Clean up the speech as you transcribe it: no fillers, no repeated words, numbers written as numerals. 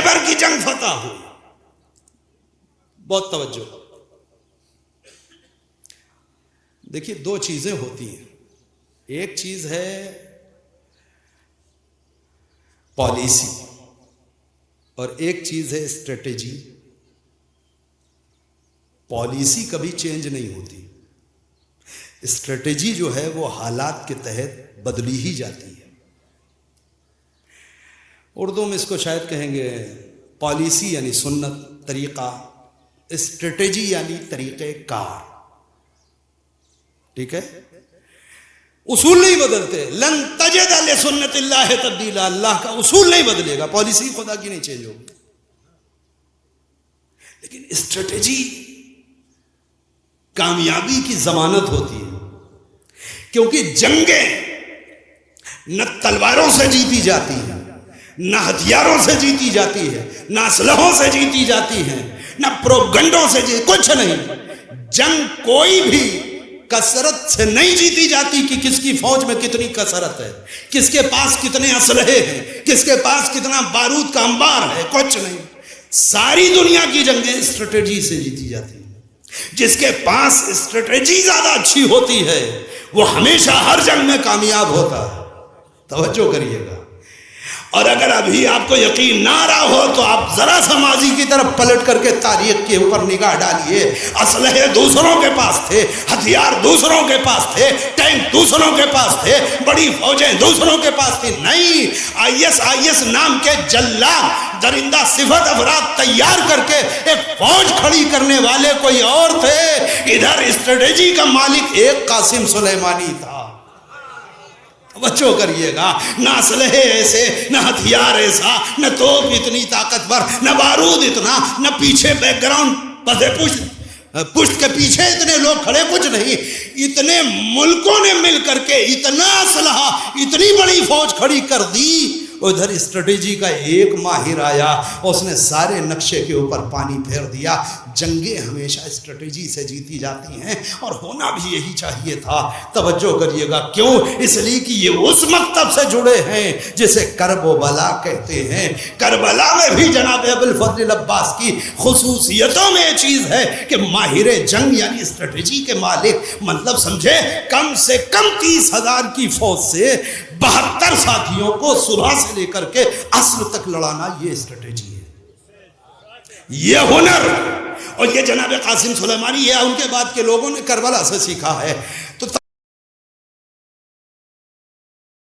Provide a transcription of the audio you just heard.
خیبر کی جنگ فتح ہوئی. بہت توجہ. دیکھیے دو چیزیں ہوتی ہیں. ایک چیز ہے پالیسی اور ایک چیز ہے اسٹریٹجی. پالیسی کبھی چینج نہیں ہوتی. اسٹریٹجی جو ہے وہ حالات کے تحت بدلی ہی جاتی ہے. اردو میں اس کو شاید کہیں گے پالیسی یعنی سنت طریقہ، اسٹریٹجی یعنی طریقہ کار. ٹھیک ہے؟ اصول نہیں بدلتے. لن تجد لسنت اللہ تبدیلا. اللہ کا اصول نہیں بدلے گا، پالیسی خدا کی نہیں چینج ہوگی. لیکن اسٹریٹجی کامیابی کی ضمانت ہوتی ہے، کیونکہ جنگیں نہ تلواروں سے جیتی جاتی ہیں، نہ ہتھیاروں سے جیتی جاتی ہے، نہ اسلحوں سے جیتی جاتی ہیں، نہ پروپگنڈوں سے کچھ نہیں. جنگ کوئی بھی کثرت سے نہیں جیتی جاتی کہ کس کی فوج میں کتنی کثرت ہے، کس کے پاس کتنے اسلحے ہیں، کس کے پاس کتنا بارود کا انبار ہے. کچھ نہیں. ساری دنیا کی جنگیں اسٹریٹجی سے جیتی جاتی ہیں. جس کے پاس اسٹریٹجی زیادہ اچھی ہوتی ہے وہ ہمیشہ ہر جنگ میں کامیاب ہوتا ہے. توجہ کریے گا. اور اگر ابھی آپ کو یقین نہ رہا ہو تو آپ ذرا سا ماضی کی طرف پلٹ کر کے تاریخ کے اوپر نگاہ ڈالیے. اسلحے دوسروں کے پاس تھے، ہتھیار دوسروں کے پاس تھے، ٹینک دوسروں کے پاس تھے، بڑی فوجیں دوسروں کے پاس تھی. نہیں، IS نام کے جلاد درندہ صفت افراد تیار کر کے ایک فوج کھڑی کرنے والے کوئی اور تھے. ادھر اسٹریٹجی کا مالک ایک قاسم سلیمانی تھا. بچوں کریے گا. نہ اسلحے ایسے، نہ ہتھیار ایسا، نہ توپ اتنی طاقتور، نہ بارود اتنا، نہ پیچھے بیک گراؤنڈ پشت کے پیچھے اتنے لوگ کھڑے، کچھ نہیں. اتنے ملکوں نے مل کر کے اتنا اسلحہ، اتنی بڑی فوج کھڑی کر دی. ادھر اسٹریٹجی کا ایک ماہر آیا، اس نے سارے نقشے کے اوپر پانی پھیر دیا. جنگیں ہمیشہ اسٹریٹجی سے جیتی جاتی ہیں اور ہونا بھی یہی چاہیے تھا. توجہ کریے گا. کیوں؟ اس لیے کہ یہ اس مکتب سے جڑے ہیں جسے کرب و بلا کہتے ہیں. کربلا میں بھی جناب ابوالفضل عباس کی خصوصیتوں میں یہ چیز ہے کہ ماہر جنگ یعنی اسٹریٹجی کے مالک، مطلب سمجھے کم سے کم 30,000 کی فوج سے 72 ساتھیوں کو صبح سے لے کر کے عصر تک لڑانا، یہ اسٹریٹجی ہے، یہ ہنر. اور یہ جناب قاسم سلیمانی، یہ ان کے بعد کے لوگوں نے کربلا سے سیکھا ہے.